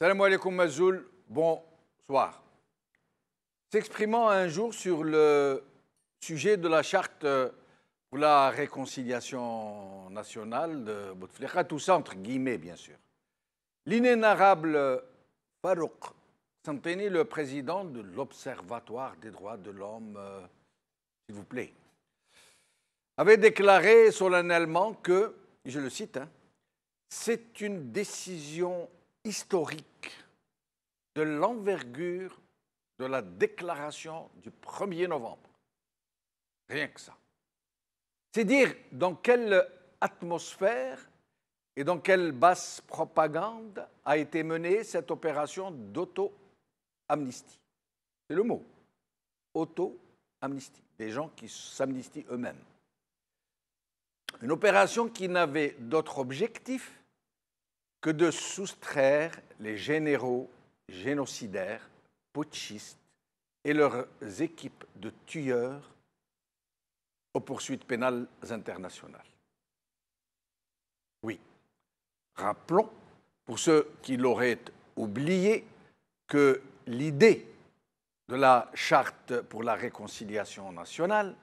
Salam alaikum Mazoul, bonsoir. S'exprimant un jour sur le sujet de la charte pour la réconciliation nationale de Bouteflika, tout ça entre guillemets bien sûr, l'inénarrable Farouk Santeni, le président de l'Observatoire des droits de l'homme, s'il vous plaît, avait déclaré solennellement que, je le cite, c'est une décision historique de l'envergure de la déclaration du 1er novembre. Rien que ça. C'est dire dans quelle atmosphère et dans quelle basse propagande a été menée cette opération d'auto-amnistie. C'est le mot. Auto-amnistie. Des gens qui s'amnistient eux-mêmes. Une opération qui n'avait d'autre objectif que de soustraire les généraux génocidaires, putschistes et leurs équipes de tueurs aux poursuites pénales internationales. Oui, rappelons, pour ceux qui l'auraient oublié, que l'idée de la Charte pour la réconciliation nationale,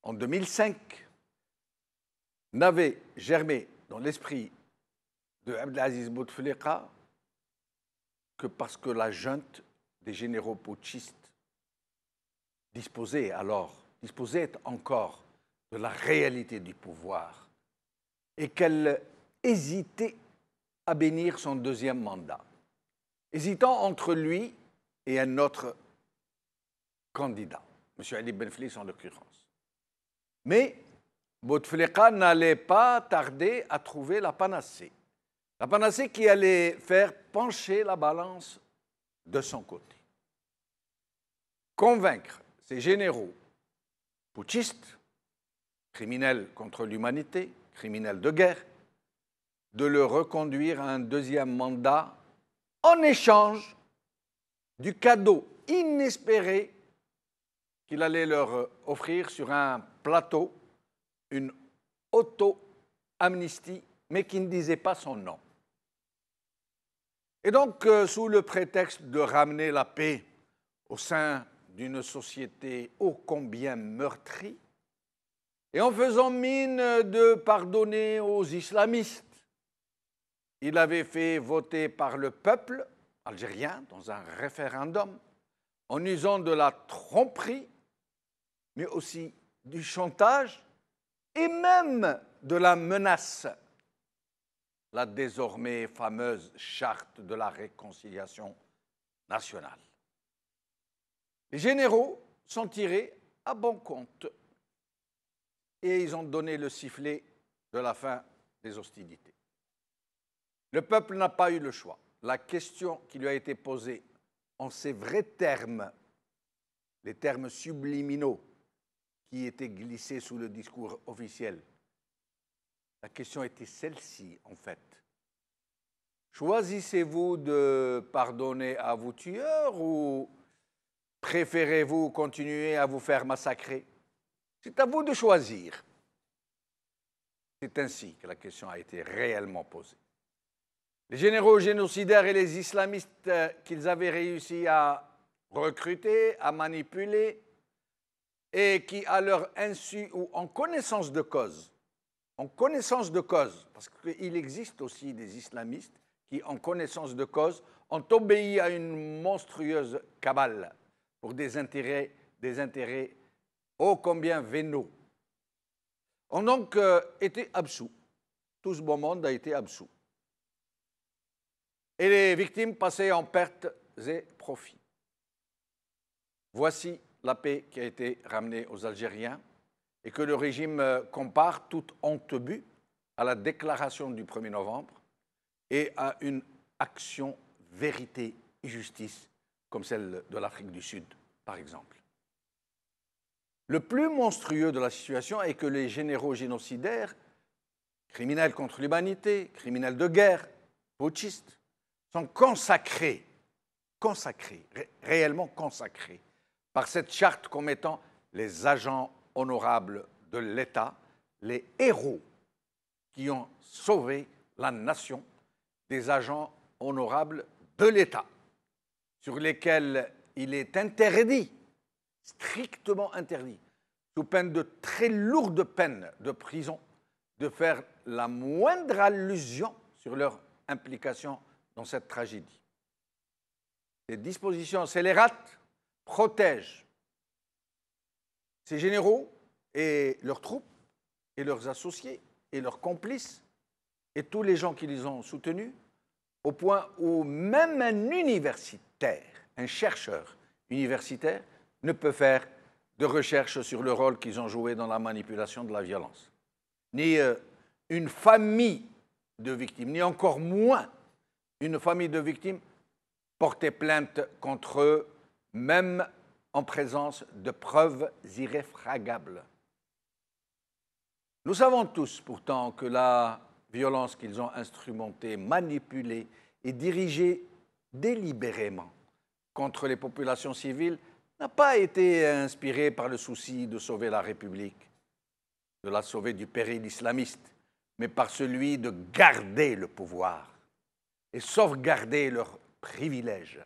en 2005, n'avait germé dans l'esprit de Abdelaziz Bouteflika que parce que la junte des généraux putschistes disposait encore de la réalité du pouvoir et qu'elle hésitait à bénir son deuxième mandat, hésitant entre lui et un autre candidat, M. Ali Benflis en l'occurrence. Mais Bouteflika n'allait pas tarder à trouver la panacée. La panacée qui allait faire pencher la balance de son côté. Convaincre ces généraux putschistes, criminels contre l'humanité, criminels de guerre, de le reconduire à un deuxième mandat en échange du cadeau inespéré qu'il allait leur offrir sur un plateau, une auto-amnistie, mais qui ne disait pas son nom. Et donc, sous le prétexte de ramener la paix au sein d'une société ô combien meurtrie, et en faisant mine de pardonner aux islamistes, il avait fait voter par le peuple algérien dans un référendum, en usant de la tromperie, mais aussi du chantage et même de la menace, la désormais fameuse charte de la réconciliation nationale. Les généraux sont tirés à bon compte et ils ont donné le sifflet de la fin des hostilités. Le peuple n'a pas eu le choix. La question qui lui a été posée en ces vrais termes, les termes subliminaux qui étaient glissés sous le discours officiel, la question était celle-ci, en fait. Choisissez-vous de pardonner à vos tueurs ou préférez-vous continuer à vous faire massacrer? C'est à vous de choisir. C'est ainsi que la question a été réellement posée. Les généraux génocidaires et les islamistes qu'ils avaient réussi à recruter, à manipuler, et qui, à leur insu ou en connaissance de cause, parce qu'il existe aussi des islamistes qui, en connaissance de cause, ont obéi à une monstrueuse cabale pour des intérêts ô combien vénaux, ont donc été absous. Tout ce beau monde a été absous. Et les victimes passaient en pertes et profits. Voici la paix qui a été ramenée aux Algériens et que le régime compare, tout honte but, à la déclaration du 1er novembre et à une action vérité et justice comme celle de l'Afrique du Sud, par exemple. Le plus monstrueux de la situation est que les généraux génocidaires, criminels contre l'humanité, criminels de guerre, putschistes, sont réellement consacrés par cette charte comme étant les agents honorables de l'État, les héros qui ont sauvé la nation des agents honorables de l'État, sur lesquels il est interdit, strictement interdit, sous peine de très lourdes peines de prison, de faire la moindre allusion sur leur implication dans cette tragédie. Ces dispositions scélérates protègent ces généraux et leurs troupes et leurs associés et leurs complices et tous les gens qui les ont soutenus, au point où même un universitaire, un chercheur universitaire, ne peut faire de recherche sur le rôle qu'ils ont joué dans la manipulation de la violence. Ni une famille de victimes, ni encore moins une famille de victimes porter plainte contre eux, même en présence de preuves irréfragables. Nous savons tous pourtant que la violence qu'ils ont instrumentée, manipulée et dirigée délibérément contre les populations civiles n'a pas été inspirée par le souci de sauver la République, de la sauver du péril islamiste, mais par celui de garder le pouvoir et sauvegarder leurs privilèges.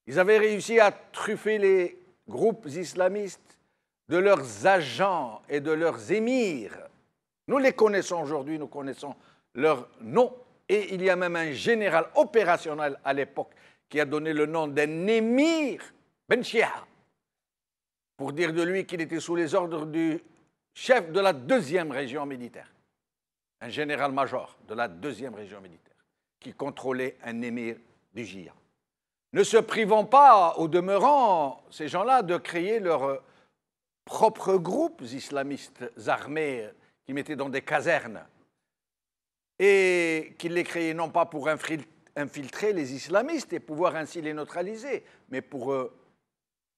Ils avaient réussi à truffer les groupes islamistes de leurs agents et de leurs émirs. Nous les connaissons aujourd'hui, nous connaissons leurs noms, et il y a même un général opérationnel à l'époque qui a donné le nom d'un émir, Ben Chia, pour dire de lui qu'il était sous les ordres du chef de la 2e région militaire, un général-major de la 2e région militaire, qui contrôlait un émir du Jia. Ne se privant pas, au demeurant, ces gens-là, de créer leurs propres groupes islamistes armés qui mettaient dans des casernes et qu'ils les créaient non pas pour infiltrer les islamistes et pouvoir ainsi les neutraliser, mais pour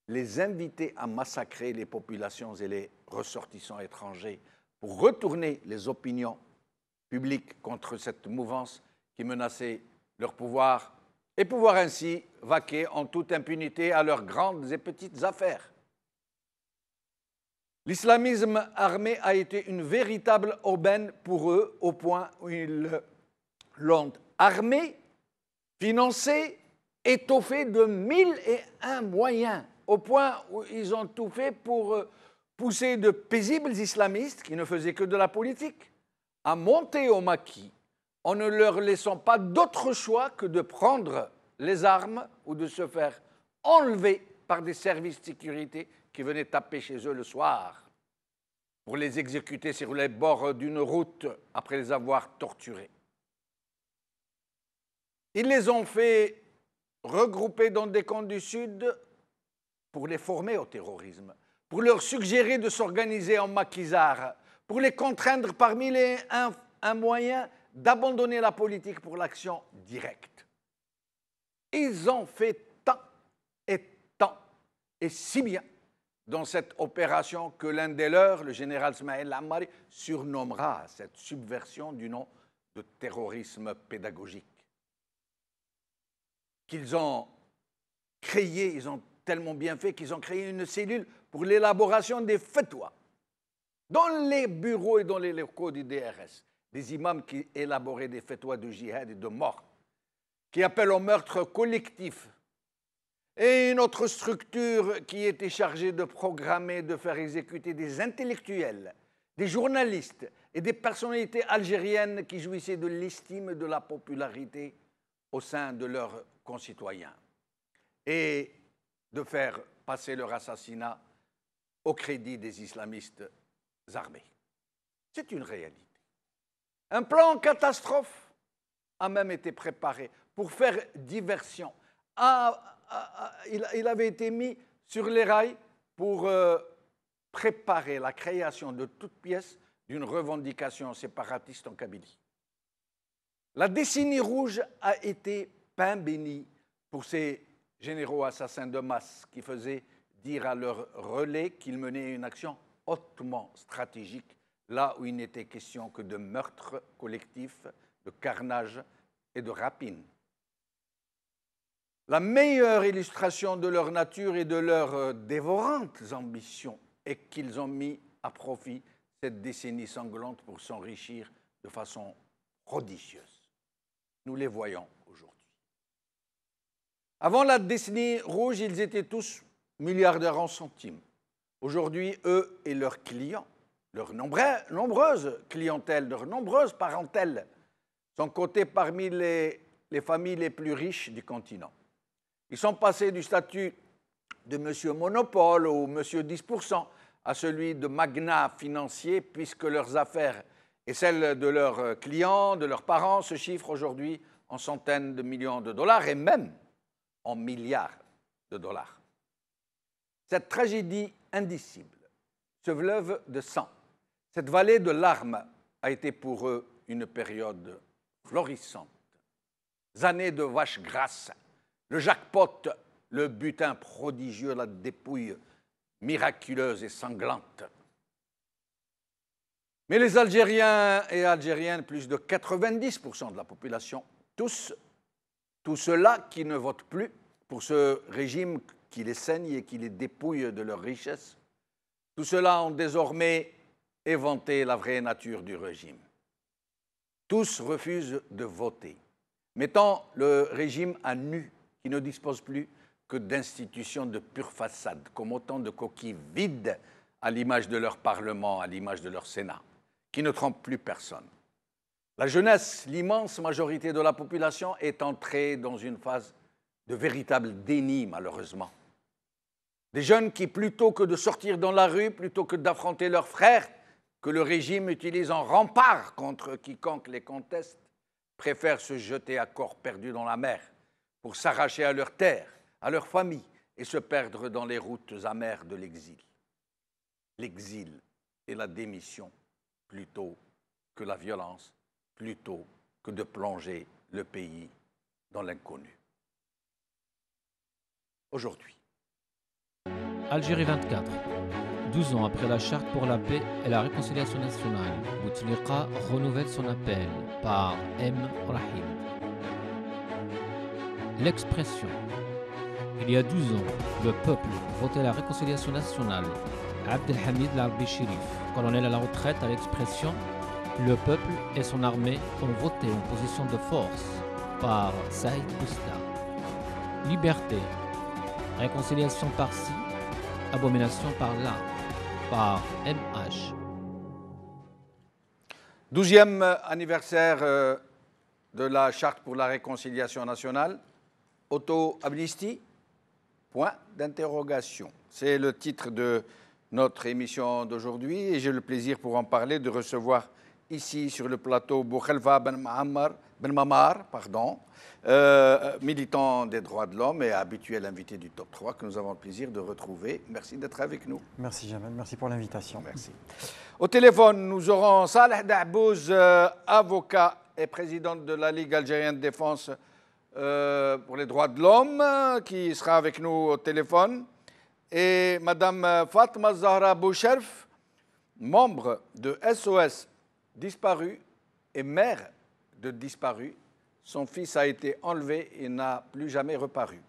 les inviter à massacrer les populations et les ressortissants étrangers, pour retourner les opinions publiques contre cette mouvance qui menaçait leur pouvoir et pouvoir ainsi vaquer en toute impunité à leurs grandes et petites affaires. L'islamisme armé a été une véritable aubaine pour eux, au point où ils l'ont armé, financé, étoffé de 1001 moyens, au point où ils ont tout fait pour pousser de paisibles islamistes, qui ne faisaient que de la politique, à monter au maquis, en ne leur laissant pas d'autre choix que de prendre les armes ou de se faire enlever par des services de sécurité qui venaient taper chez eux le soir pour les exécuter sur les bords d'une route après les avoir torturés. Ils les ont fait regrouper dans des camps du Sud pour les former au terrorisme, pour leur suggérer de s'organiser en maquisards, pour les contraindre parmi les un moyen d'abandonner la politique pour l'action directe. Ils ont fait tant, et si bien dans cette opération que l'un des leurs, le général Smaïl Ammari, surnommera cette subversion du nom de terrorisme pédagogique. Qu'ils ont créé, ils ont tellement bien fait qu'ils ont créé une cellule pour l'élaboration des fatwas dans les bureaux et dans les locaux du DRS. Des imams qui élaboraient des fatwas de djihad et de mort, qui appellent au meurtre collectif, et une autre structure qui était chargée de programmer, de faire exécuter des intellectuels, des journalistes et des personnalités algériennes qui jouissaient de l'estime et de la popularité au sein de leurs concitoyens, et de faire passer leur assassinat au crédit des islamistes armés. C'est une réalité. Un plan catastrophe a même été préparé pour faire diversion. Il avait été mis sur les rails pour préparer la création de toutes pièces d'une revendication séparatiste en Kabylie. La décennie rouge a été pain béni pour ces généraux assassins de masse qui faisaient dire à leurs relais qu'ils menaient une action hautement stratégique, là où il n'était question que de meurtres collectifs, de carnage et de rapines. La meilleure illustration de leur nature et de leurs dévorantes ambitions est qu'ils ont mis à profit cette décennie sanglante pour s'enrichir de façon prodigieuse. Nous les voyons aujourd'hui. Avant la décennie rouge, ils étaient tous milliardaires en centimes. Aujourd'hui, eux et leurs clients, leur nombreuse clientèle, leurs nombreuses parentèles, sont cotés parmi les familles les plus riches du continent. Ils sont passés du statut de monsieur monopole ou monsieur 10% à celui de magnat financier, puisque leurs affaires et celles de leurs clients, de leurs parents, se chiffrent aujourd'hui en centaines de millions de dollars et même en milliards de dollars. Cette tragédie indicible, ce fleuve de sang, cette vallée de larmes a été pour eux une période florissante. Années de vaches grasses, le jackpot, le butin prodigieux, la dépouille miraculeuse et sanglante. Mais les Algériens et Algériennes, plus de 90% de la population, tous ceux-là qui ne votent plus pour ce régime qui les saigne et qui les dépouille de leurs richesses, tous ceux-là ont désormais éventé la vraie nature du régime. Tous refusent de voter, mettant le régime à nu, qui ne dispose plus que d'institutions de pure façade, comme autant de coquilles vides à l'image de leur Parlement, à l'image de leur Sénat, qui ne trompent plus personne. La jeunesse, l'immense majorité de la population, est entrée dans une phase de véritable déni, malheureusement. Des jeunes qui, plutôt que de sortir dans la rue, plutôt que d'affronter leurs frères, que le régime utilise en rempart contre quiconque les conteste, préfèrent se jeter à corps perdu dans la mer pour s'arracher à leur terre, à leur famille et se perdre dans les routes amères de l'exil. L'exil et la démission plutôt que la violence, plutôt que de plonger le pays dans l'inconnu. Aujourd'hui. Algérie 24. 12 ans après la charte pour la paix et la réconciliation nationale, Bouteflika renouvelle son appel par M. Rahim. L'expression « Il y a 12 ans, le peuple votait la réconciliation nationale » Abdelhamid Larbi Chérif, colonel à la retraite, à l'expression « Le peuple et son armée ont voté en position de force » par Saïd Bousta. Liberté, réconciliation par-ci, abomination par-là, par MH. 12e anniversaire de la Charte pour la réconciliation nationale. Auto-amnistie? Point d'interrogation. C'est le titre de notre émission d'aujourd'hui et j'ai le plaisir pour en parler de recevoir ici sur le plateau Boukhalifa Ben Mamar, militant des droits de l'homme et habituel invité du Top 3 que nous avons le plaisir de retrouver. Merci d'être avec nous. Merci Jamal, merci pour l'invitation. Merci. Au téléphone, nous aurons Saleh Dahbouz, avocat et président de la Ligue algérienne de défense pour les droits de l'homme, qui sera avec nous au téléphone, et Madame Fatma Zahra Boucherf, membre de SOS Disparu et mère de disparu. Son fils a été enlevé et n'a plus jamais reparu.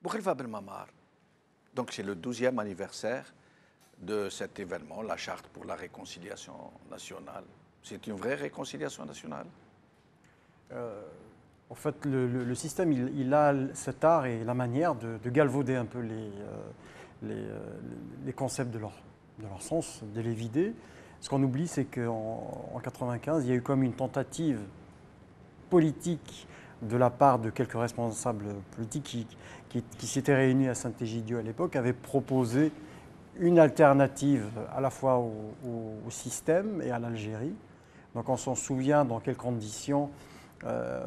Boukhalifa Ben Mamar, donc c'est le 12e anniversaire de cet événement, la Charte pour la réconciliation nationale. C'est une vraie réconciliation nationale? En fait, le système, il a cet art et la manière de galvauder un peu les concepts de leur sens, de les vider. Ce qu'on oublie, c'est qu'en 1995, il y a eu comme une tentative politique de la part de quelques responsables politiques qui s'étaient réunis à Saint-Égidio à l'époque, avaient proposé une alternative à la fois au système et à l'Algérie. Donc on s'en souvient dans quelles conditions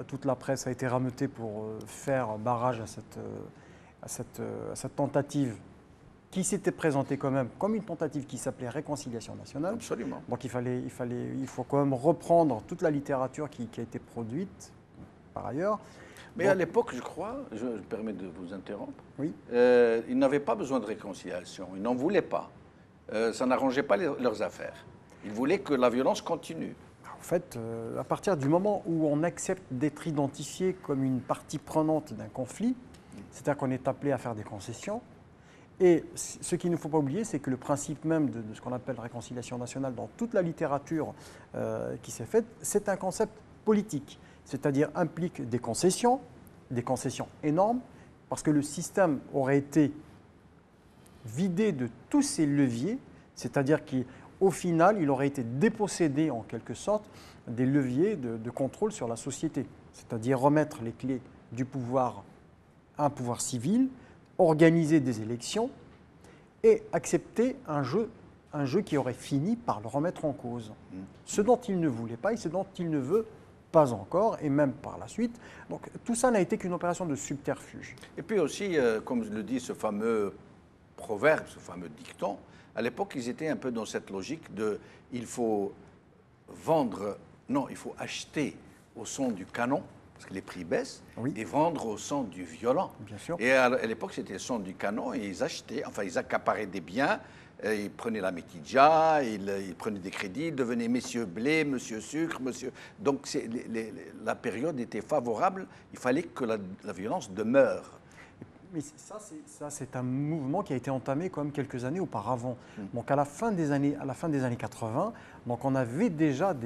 toute la presse a été rameutée pour faire barrage à cette tentative qui s'était présentée quand même comme une tentative qui s'appelait Réconciliation nationale. Absolument. Donc il faut quand même reprendre toute la littérature qui a été produite par ailleurs. Mais à l'époque, je crois, je me permets de vous interrompre, oui. Ils n'avaient pas besoin de réconciliation, ils n'en voulaient pas. Ça n'arrangeait pas leurs affaires. Ils voulaient que la violence continue. En fait, à partir du moment où on accepte d'être identifié comme une partie prenante d'un conflit, c'est-à-dire qu'on est appelé à faire des concessions, et ce qu'il ne faut pas oublier, c'est que le principe même de ce qu'on appelle réconciliation nationale dans toute la littérature qui s'est faite, c'est un concept politique, c'est-à-dire implique des concessions des concessions énormes, parce que le système aurait été vidé de tous ses leviers, c'est-à-dire qu'au final, il aurait été dépossédé en quelque sorte des leviers de contrôle sur la société, c'est-à-dire remettre les clés du pouvoir à un pouvoir civil, organiser des élections et accepter un jeu qui aurait fini par le remettre en cause. Ce dont il ne voulait pas et ce dont il ne veut pas encore, et même par la suite. Donc tout ça n'a été qu'une opération de subterfuge. Et puis aussi, comme le dit ce fameux proverbe, ce fameux dicton, à l'époque, ils étaient un peu dans cette logique de il faut vendre, non, il faut acheter au son du canon, parce que les prix baissent, Oui. et vendre au son du violon. Bien sûr. Et à l'époque, c'était le son du canon, et ils achetaient, enfin, ils accaparaient des biens, ils prenaient la métidja, ils prenaient des crédits, ils devenaient messieurs blé, monsieur sucre, monsieur... Donc la période était favorable, il fallait que la violence demeure. Mais ça, c'est un mouvement qui a été entamé quand même quelques années auparavant. Donc à la fin des années 80, donc on avait déjà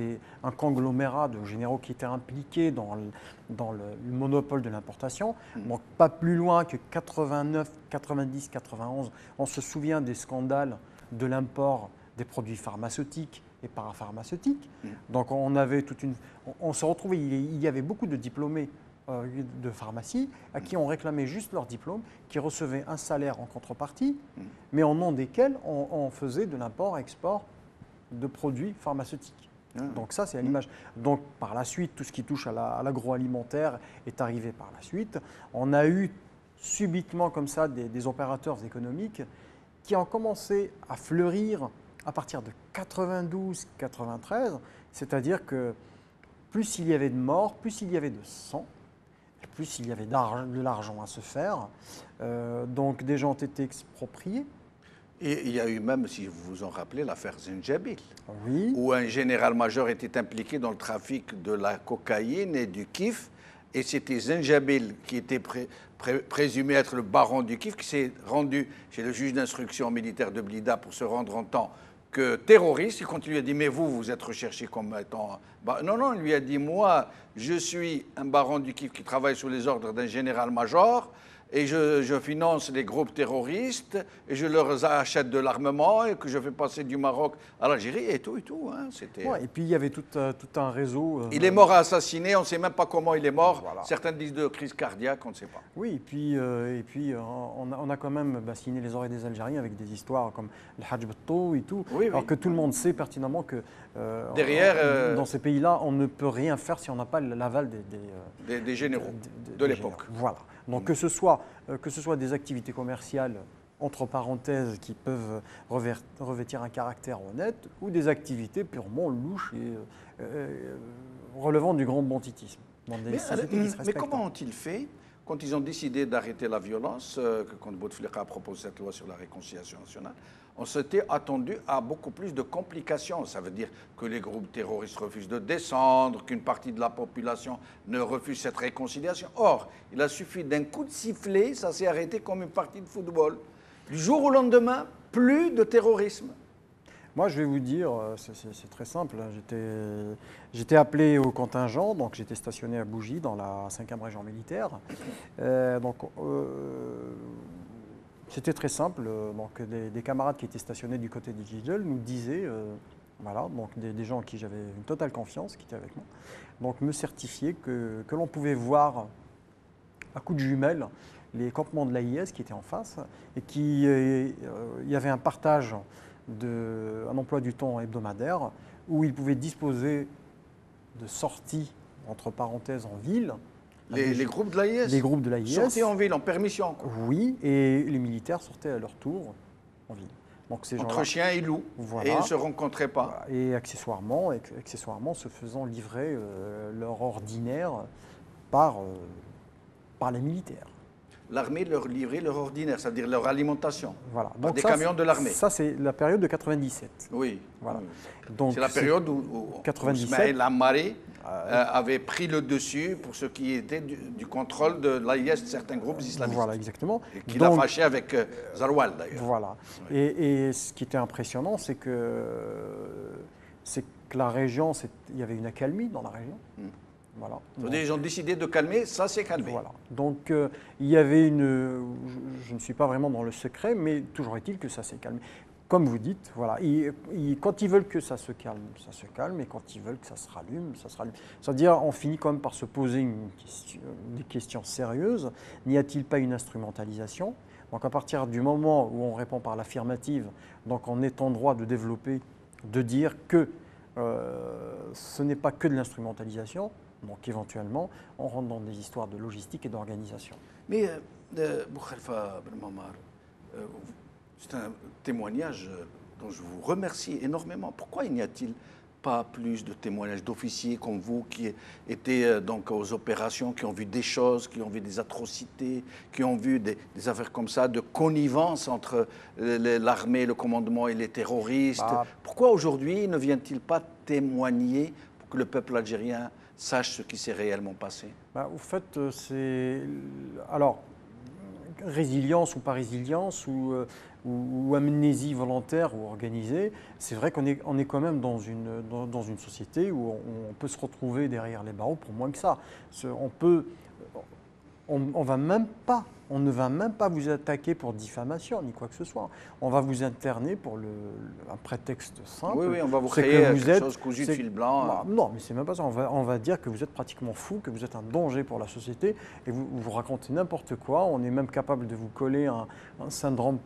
un conglomérat de généraux qui étaient impliqués dans le monopole de l'importation. Donc pas plus loin que 89, 90, 91, on se souvient des scandales de l'import des produits pharmaceutiques et parapharmaceutiques. Donc on se retrouvait, il y avait beaucoup de diplômés de pharmacie à qui on réclamait juste leur diplôme, qui recevaient un salaire en contrepartie, mais au nom desquels on faisait de l'import-export de produits pharmaceutiques. Donc ça, c'est à l'image. Donc par la suite, tout ce qui touche à l'agroalimentaire est arrivé par la suite. On a eu subitement comme ça des opérateurs économiques qui ont commencé à fleurir à partir de 92-93, c'est-à-dire que plus il y avait de morts, plus il y avait de sang, plus il y avait de l'argent à se faire. Donc des gens ont été expropriés. Et il y a eu même, si vous vous en rappelez, l'affaire Zenjabil, Oui. où un général-major était impliqué dans le trafic de la cocaïne et du kif, et c'était Zenjabil qui était présumé être le baron du kif, qui s'est rendu chez le juge d'instruction militaire de Blida pour se rendre en tant que terroriste. Et quand il lui a dit « mais vous êtes recherché comme étant… » Non, il lui a dit « moi, je suis un baron du kif qui travaille sous les ordres d'un général-major, et je finance les groupes terroristes, et je leur achète de l'armement, et que je fais passer du Maroc à l'Algérie, et tout. Hein, ouais, et puis il y avait tout un réseau. Il est mort assassiné, on ne sait même pas comment il est mort. Voilà. Certains disent de crise cardiaque, on ne sait pas. Oui, et puis on a quand même bassiné les oreilles des Algériens avec des histoires comme le Hajj Batto et tout, alors que tout le monde sait pertinemment que derrière, dans ces pays-là, on ne peut rien faire si on n'a pas l'aval des généraux de l'époque. Voilà. Donc que ce soit des activités commerciales, entre parenthèses, qui peuvent revêtir un caractère honnête, ou des activités purement louches et relevant du grand banditisme. Mais comment ont-ils fait quand ils ont décidé d'arrêter la violence, quand Bouteflika a proposé cette loi sur la réconciliation nationale? On s'était attendu à beaucoup plus de complications. Ça veut dire que les groupes terroristes refusent de descendre, qu'une partie de la population ne refuse cette réconciliation. Or, il a suffi d'un coup de sifflet, ça s'est arrêté comme une partie de football. Du jour au lendemain, plus de terrorisme. Moi, je vais vous dire, c'est très simple. J'étais appelé au contingent, donc j'étais stationné à Bougie, dans la 5e région militaire. C'était très simple. Donc, des camarades qui étaient stationnés du côté du Djidjel nous disaient, voilà, donc des gens en qui j'avais une totale confiance, qui étaient avec moi, donc me certifiaient que l'on pouvait voir à coups de jumelles les campements de l'AIS qui étaient en face et qu'il y avait un partage, un emploi du temps hebdomadaire où ils pouvaient disposer de sorties, entre parenthèses, en ville. Les groupes de l'AIS? Les groupes de l'AIS. Sortaient en ville, en permission, quoi. Oui, et les militaires sortaient à leur tour en ville. Donc, ces entre chiens et loups, voilà. Et ils ne se rencontraient pas. Et accessoirement se faisant livrer leur ordinaire par les militaires. L'armée leur livrait leur ordinaire, c'est-à-dire leur alimentation. Voilà. Donc des camions de l'armée. Ça, c'est la période de 97. Oui. Voilà. C'est la période où Ismaël Amaré avait pris le dessus pour ce qui était du contrôle de l'AIS de certains groupes islamistes. Voilà, exactement. Et qu'il a fâché avec Zarwal, d'ailleurs. Voilà. Oui. Et ce qui était impressionnant, c'est que la région, il y avait une accalmie dans la région. Voilà. Ils ont décidé de calmer, ça s'est calmé. Voilà. Donc il y avait une... Je ne suis pas vraiment dans le secret, mais toujours est-il que ça s'est calmé. Comme vous dites, voilà, quand ils veulent que ça se calme, et quand ils veulent que ça se rallume, ça se rallume. C'est-à-dire, on finit quand même par se poser des questions sérieuses. N'y a-t-il pas une instrumentalisation? Donc à partir du moment où on répond par l'affirmative, donc on est en droit de développer, de dire que ce n'est pas que de l'instrumentalisation, donc éventuellement, on rentre dans des histoires de logistique et d'organisation. Mais, Boukhalifa Ben Mammar, c'est un témoignage dont je vous remercie énormément. Pourquoi il n'y a-t-il pas plus de témoignages d'officiers comme vous qui étaient donc aux opérations, qui ont vu des choses, qui ont vu des atrocités, qui ont vu des affaires comme ça, de connivence entre l'armée, le commandement et les terroristes? Pourquoi aujourd'hui ne vient-il pas témoigner pour que le peuple algérien sache ce qui s'est réellement passé? Au fait, c'est... Alors, résilience ou pas résilience, ou amnésie volontaire ou organisée, c'est vrai qu'on est quand même dans une société où on peut se retrouver derrière les barreaux pour moins que ça. On ne va même pas vous attaquer pour diffamation ni quoi que ce soit. On va vous interner pour un prétexte simple. Oui, on va vous créer quelque chose cousu de fil blanc. Non, mais c'est même pas ça. On va dire que vous êtes pratiquement fou, que vous êtes un danger pour la société, et vous racontez n'importe quoi. On est même capable de vous coller un syndrome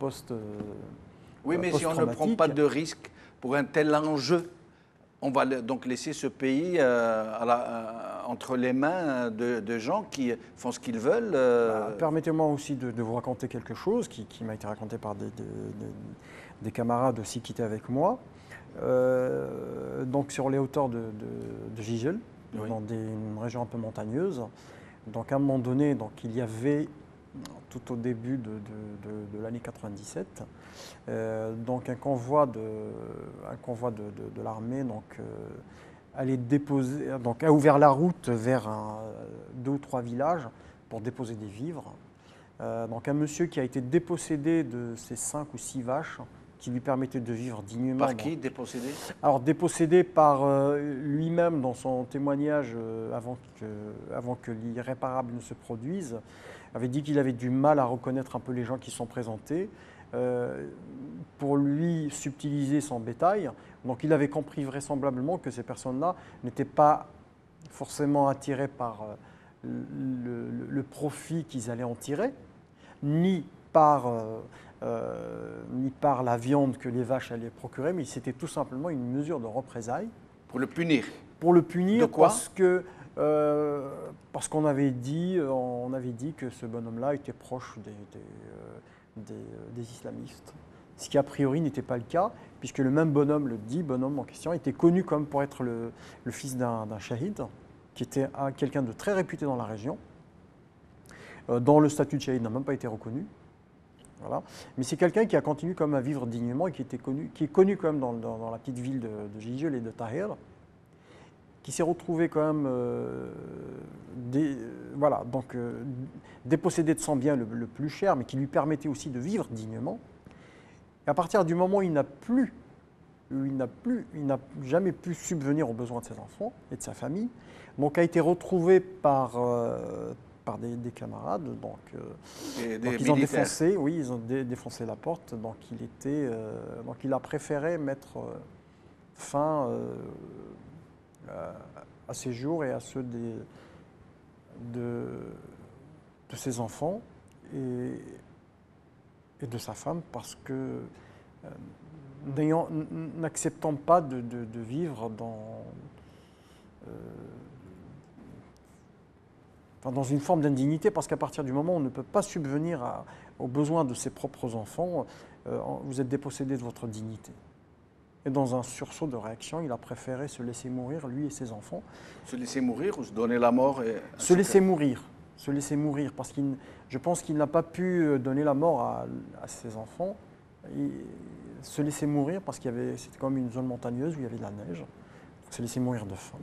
Oui, mais si on ne prend pas de risque pour un tel enjeu, on va donc laisser ce pays entre les mains de gens qui font ce qu'ils veulent. Permettez-moi aussi de vous raconter quelque chose qui m'a été raconté par des camarades aussi qui étaient avec moi. Donc sur les hauteurs de Gigel, oui, dans une région un peu montagneuse. Donc à un moment donné, donc, il y avait, tout au début de l'année 97, donc un convoi de l'armée a ouvert la route vers 2 ou 3 villages pour déposer des vivres. Donc un monsieur qui a été dépossédé de ses 5 ou 6 vaches qui lui permettaient de vivre dignement. Par qui dépossédé? Alors dépossédé par lui-même dans son témoignage avant que l'irréparable ne se produise, avait dit qu'il avait du mal à reconnaître un peu les gens qui sont présentés. Pour lui subtiliser son bétail. Donc il avait compris vraisemblablement que ces personnes-là n'étaient pas forcément attirées par le profit qu'ils allaient en tirer, ni par la viande que les vaches allaient procurer, mais c'était tout simplement une mesure de représailles. Pour le punir? Pour le punir, de quoi? Parce qu'on avait dit que ce bonhomme-là était proche des islamistes. Ce qui a priori n'était pas le cas, puisque le même bonhomme, le dit bonhomme en question, était connu comme pour être le fils d'un shahid, qui était quelqu'un de très réputé dans la région, dont le statut de shahid n'a même pas été reconnu. Voilà. Mais c'est quelqu'un qui a continué comme à vivre dignement et qui est connu quand même dans la petite ville de Gigel et de Tahir, qui s'est retrouvé quand même dépossédé de son bien le plus cher, mais qui lui permettait aussi de vivre dignement. Et à partir du moment où il n'a jamais pu subvenir aux besoins de ses enfants et de sa famille, donc a été retrouvé par des camarades, donc ils ont défoncé, ils ont défoncé la porte, donc il a préféré mettre fin à ses jours et à ceux de ses enfants et de sa femme, parce que n'acceptant pas de vivre dans une forme d'indignité, parce qu'à partir du moment où on ne peut pas subvenir aux besoins de ses propres enfants, vous êtes dépossédé de votre dignité. Et dans un sursaut de réaction, il a préféré se laisser mourir, lui et ses enfants. Se laisser mourir ou se donner la mort Se laisser mourir, parce que je pense qu'il n'a pas pu donner la mort à ses enfants. Et se laisser mourir parce c'était comme une zone montagneuse où il y avait de la neige. Donc, se laisser mourir de faim.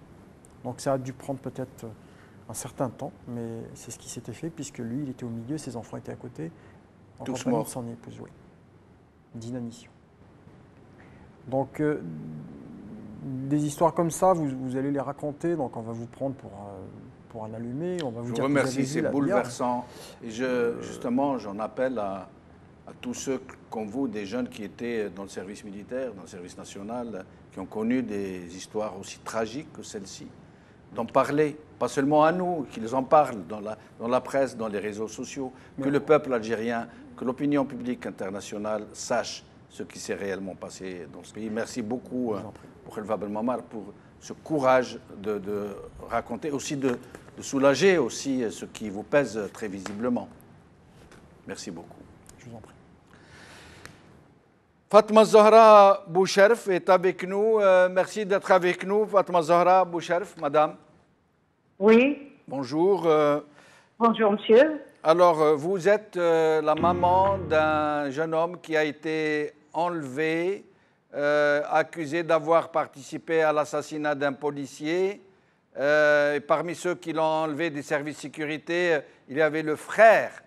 Donc ça a dû prendre peut-être un certain temps, mais c'est ce qui s'était fait, puisque lui, il était au milieu, ses enfants étaient à côté, en compagnie de son épouse, oui. D'inanition. Donc, des histoires comme ça, vous allez les raconter, donc on va vous prendre pour un allumé, on va vous Je dire vous que vous avez remercie, vu c'est la bouleversant. Et justement, j'en appelle à tous ceux comme vous, des jeunes qui étaient dans le service militaire, dans le service national, qui ont connu des histoires aussi tragiques que celle-ci, d'en parler, pas seulement à nous, qu'ils en parlent dans la presse, dans les réseaux sociaux, que le peuple algérien, que l'opinion publique internationale sache ce qui s'est réellement passé dans ce pays. Merci beaucoup pour Khelfa Belmamar, pour ce courage de raconter, aussi de soulager aussi ce qui vous pèse très visiblement. Merci beaucoup. Je vous en prie. Fatma Zahra Boucherf est avec nous. Merci d'être avec nous, Fatma Zahra Boucherf, madame. Oui. Bonjour. Bonjour, monsieur. Alors, vous êtes la maman d'un jeune homme qui a été enlevé, accusé d'avoir participé à l'assassinat d'un policier. Et parmi ceux qui l'ont enlevé des services de sécurité, il y avait le frère,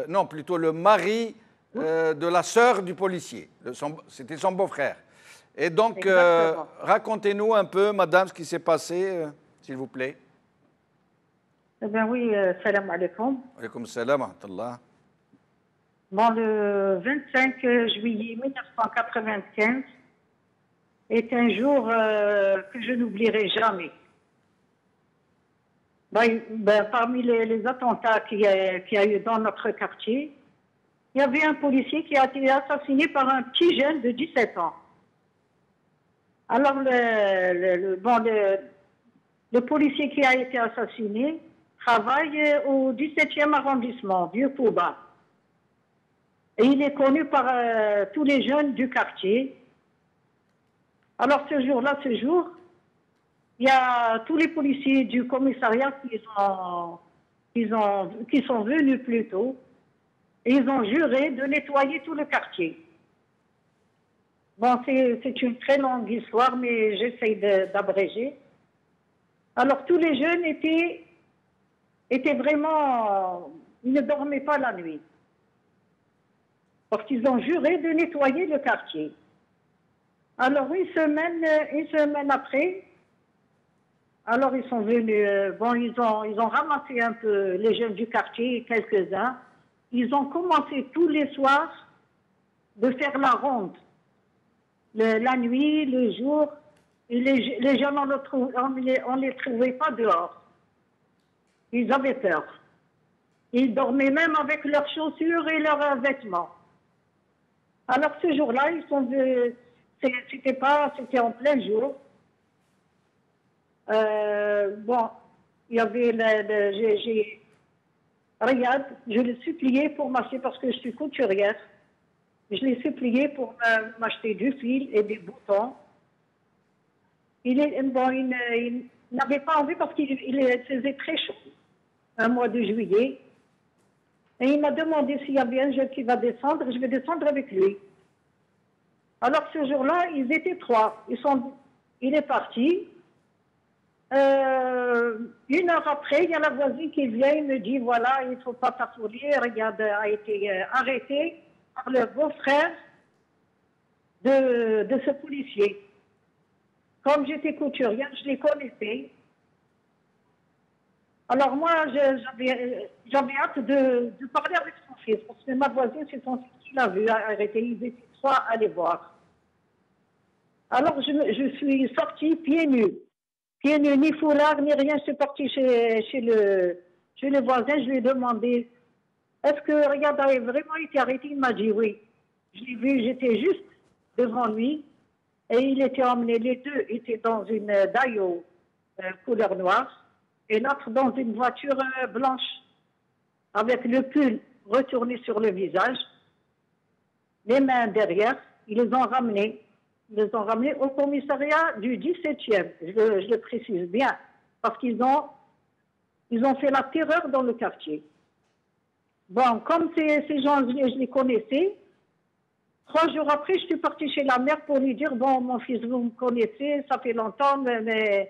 non, plutôt le mari de la sœur du policier. C'était son beau-frère. Et donc, racontez-nous un peu, madame, ce qui s'est passé, s'il vous plaît. Eh bien oui, salam alaikum. Alaikum salam wa rahmatullah. Bon, le 25 juillet 1995 est un jour que je n'oublierai jamais. Parmi les attentats qu'il y a eu dans notre quartier, il y avait un policier qui a été assassiné par un petit jeune de 17 ans. Alors, le policier qui a été assassiné travaille au 17e arrondissement, Vieux-Pouba. Et il est connu par tous les jeunes du quartier. Alors, ce jour-là, il y a tous les policiers du commissariat qui sont venus plus tôt. Et ils ont juré de nettoyer tout le quartier. Bon, c'est une très longue histoire, mais j'essaye d'abréger. Alors, tous les jeunes étaient vraiment... Ils ne dormaient pas la nuit. Parce qu'ils ont juré de nettoyer le quartier. Alors, une semaine après, alors ils sont venus... ils ont ramassé un peu les jeunes du quartier, quelques-uns. Ils ont commencé tous les soirs de faire la ronde. La nuit, le jour. Et les gens, on les trouvait pas dehors. Ils avaient peur. Ils dormaient même avec leurs chaussures et leurs vêtements. Alors ce jour-là, ils sont venus. C'était en plein jour. Il y avait Riyad, je l'ai supplié pour m'acheter, parce que je suis couturière, je l'ai supplié pour m'acheter du fil et des boutons. Il n'avait pas envie parce qu'il faisait très chaud, un mois de juillet. Et il m'a demandé s'il y avait un jeune qui va descendre, je vais descendre avec lui. Alors ce jour-là, ils étaient 3. Il est parti. 1 heure après, il y a la voisine qui vient et me dit, voilà, il ne faut pas t'affolir, Riyad a été arrêté par le beau-frère de ce policier. Comme j'étais couturière, je les connaissais. Alors moi, j'avais hâte de parler avec son fils, parce que ma voisine, c'est son fils qui l'a vu arrêter. Ils étaient 3 à aller voir. Alors je suis sortie pieds nus. Pieds nus, ni foulard, ni rien. Je suis partie chez le voisin. Je lui ai demandé, est-ce que Riyad a vraiment été arrêté? Il m'a dit oui. Je l'ai vu, j'étais juste devant lui. Et il était emmené, les deux étaient dans une Dayo couleur noire. Et l'autre dans une voiture blanche. Avec le pull retourné sur le visage. Les mains derrière. Ils les ont ramenés. Ils les ont ramenés au commissariat du 17e, je le précise bien, parce qu'ils ont fait la terreur dans le quartier. Bon, comme ces gens, je les connaissais, 3 jours après, je suis partie chez la mère pour lui dire, bon, mon fils, vous me connaissez, ça fait longtemps, mais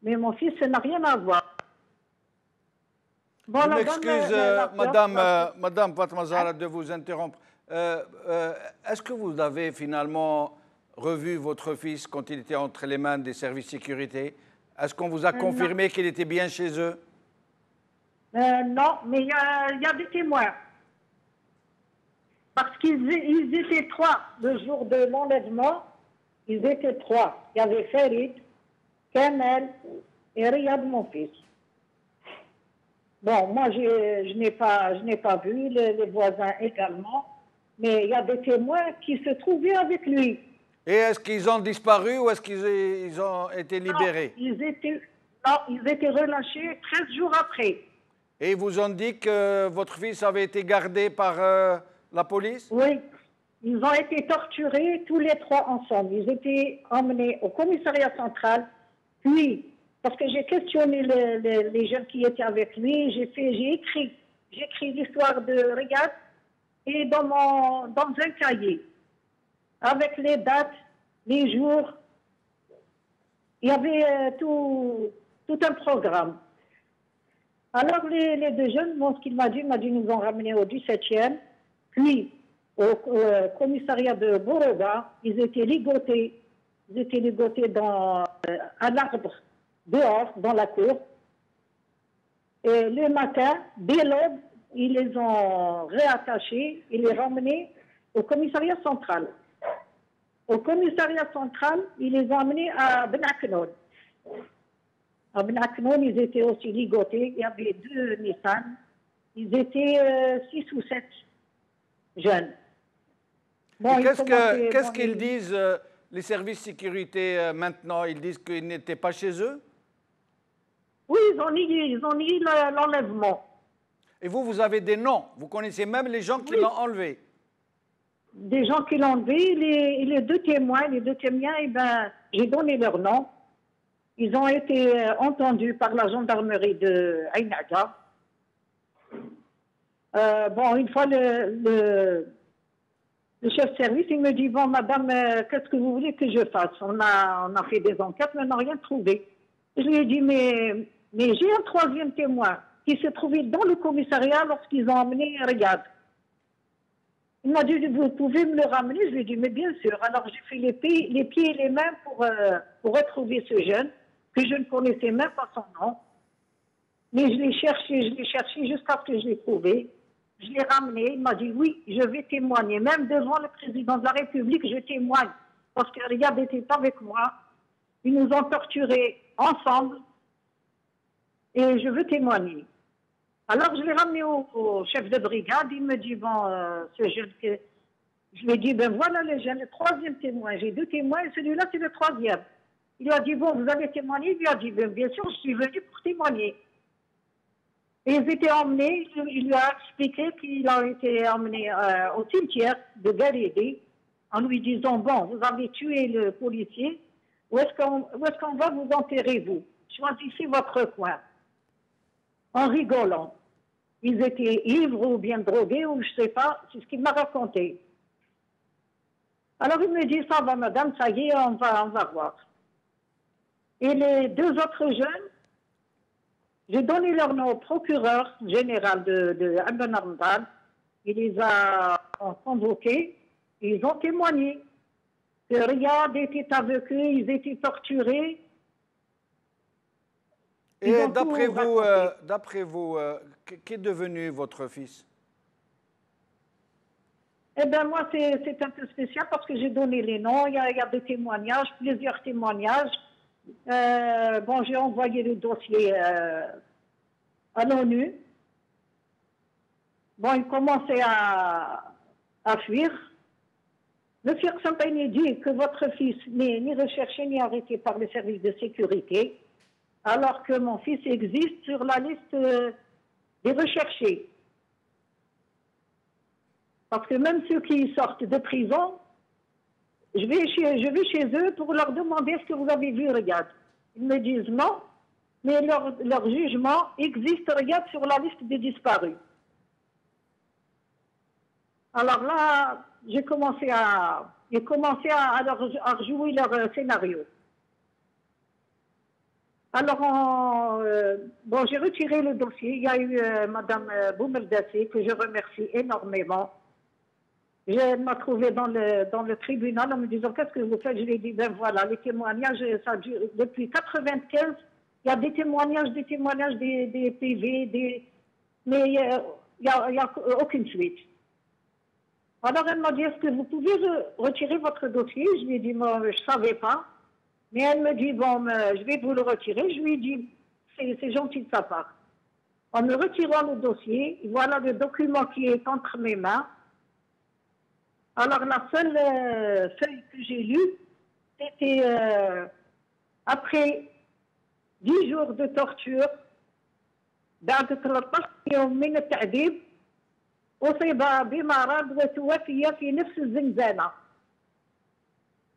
mon fils, ça n'a rien à voir. Bon, je m'excuse, Madame Fatma Zahra, de vous interrompre. Est-ce que vous avez finalement revu votre fils quand il était entre les mains des services de sécurité? Est-ce qu'on vous a confirmé qu'il était bien chez eux? Non, mais il y a des témoins. Parce qu'ils étaient trois le jour de l'enlèvement. Ils étaient trois. Il y avait Farid, Kamel et Riyad, mon fils. Bon, moi, je n'ai pas vu, les voisins également. Mais il y a des témoins qui se trouvaient avec lui. Et est-ce qu'ils ont disparu ou est-ce qu'ils ont été libérés? Non, ils étaient relâchés 13 jours après. Et ils vous ont dit que votre fils avait été gardé par la police? Oui, ils ont été torturés tous les trois ensemble. Ils étaient emmenés au commissariat central. Puis, parce que j'ai questionné les jeunes qui étaient avec lui, j'ai écrit l'histoire de Riyad et dans un cahier, avec les dates, les jours. Il y avait tout un programme. Alors les deux jeunes, ce qu'il m'a dit, nous ont ramenés au 17e, puis au commissariat de Boroba. Ils étaient ligotés à l'arbre, dehors, dans la cour. Et le matin, dès l'aube, ils les ont réattachés et les ramenés au commissariat central. Au commissariat central, ils les ont amenés à Ben Aknoun. À Ben Aknoun, ils étaient aussi ligotés. Il y avait 2 Nissan. Ils étaient 6 ou 7 jeunes. Bon, qu'est-ce qu'ils disent, les services de sécurité, maintenant? Ils disent qu'ils n'étaient pas chez eux? Oui, ils ont nié l'enlèvement. Et vous avez des noms? Vous connaissez même les gens qui l'ont enlevé? Des gens qui l'ont enlevé. Les deux témoins, eh ben, j'ai donné leur nom. Ils ont été entendus par la gendarmerie de Ain Agha. Bon, une fois, le chef de service, il me dit, bon, madame, qu'est-ce que vous voulez que je fasse? On a fait des enquêtes, mais on n'a rien trouvé. Je lui ai dit, mais j'ai un troisième témoin qui se trouvait dans le commissariat lorsqu'ils ont emmené Riyad. Il m'a dit, vous pouvez me le ramener? Je lui ai dit, mais bien sûr. Alors, j'ai fait les pieds et les mains pour retrouver ce jeune, que je ne connaissais même pas son nom. Mais je l'ai cherché jusqu'à ce que je l'ai trouvé. Je l'ai ramené, il m'a dit, oui, je vais témoigner. Même devant le président de la République, je témoigne. Parce que Riyad était avec moi. Ils nous ont torturés ensemble. Et je veux témoigner. Alors, je l'ai ramené au chef de brigade. Il me dit, bon, ce jeune que... Je lui ai dit, ben voilà le troisième témoin. J'ai 2 témoins et celui-là, c'est le troisième. Il a dit, bon, vous avez témoigné? Il lui a dit, ben, bien sûr, je suis venu pour témoigner. Et ils étaient emmenés, il lui a expliqué qu'il a été emmené au cimetière de Garédé en lui disant, bon, vous avez tué le policier, où est-ce qu'on va vous enterrer, vous? Choisissez votre coin. En rigolant. Ils étaient ivres ou bien drogués, ou je ne sais pas, c'est ce qu'il m'a raconté. Alors il me dit, ça va madame, ça y est, on va voir. Et les 2 autres jeunes, j'ai donné leur nom au procureur général de Ibn Ramadan. Il les a convoqués, ils ont témoigné que Riyad était avec eux, ils étaient torturés. Et d'après vous, qu'est devenu votre fils? Eh bien, moi, c'est un peu spécial parce que j'ai donné les noms. Il y a des témoignages, plusieurs témoignages. Bon, j'ai envoyé le dossier à l'ONU. Bon, il commençait à fuir. Monsieur Ksampaini dit que votre fils n'est ni recherché ni arrêté par les services de sécurité, alors que mon fils existe sur la liste des recherchés. Parce que même ceux qui sortent de prison, je vais chez eux pour leur demander est-ce que vous avez vu Riyad. Ils me disent non, mais leur jugement existe Riyad sur la liste des disparus. Alors là, j'ai commencé à rejouer leur scénario. Alors, bon, j'ai retiré le dossier. Il y a eu Mme Boumerdassé, que je remercie énormément. Elle m'a trouvé dans le tribunal en me disant qu'est-ce que vous faites. Je lui ai dit ben voilà, les témoignages, ça dure depuis 95. Il y a des témoignages, des PV, mais il n'y a aucune suite. Alors elle m'a dit est-ce que vous pouvez retirer votre dossier? Je lui ai dit moi je ne savais pas. Mais elle me dit bon, je vais vous le retirer. Je lui ai dit c'est gentil de sa part. En me retirant le dossier, voilà le document qui est entre mes mains. Alors, la seule feuille que j'ai lue, c'était après 10 jours de torture, بعد 13 يوم من التعذيب أصيب بمرض وتوفي في نفس الزنزانة.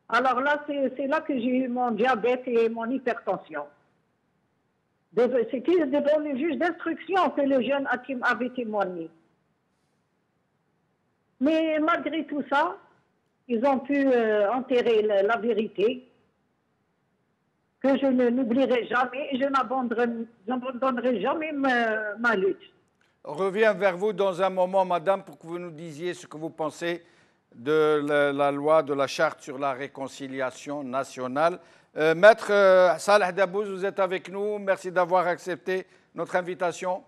Alors là, c'est là que j'ai eu mon diabète et mon hypertension. C'était devant le juge d'instruction que le jeune Hakim avait témoigné. Mais malgré tout ça, ils ont pu enterrer la vérité, que je n'oublierai jamais et je n'abandonnerai jamais ma lutte. On revient vers vous dans un moment, madame, pour que vous nous disiez ce que vous pensez de la loi, de la charte sur la réconciliation nationale. Maître Salah Dabouz, vous êtes avec nous. Merci d'avoir accepté notre invitation.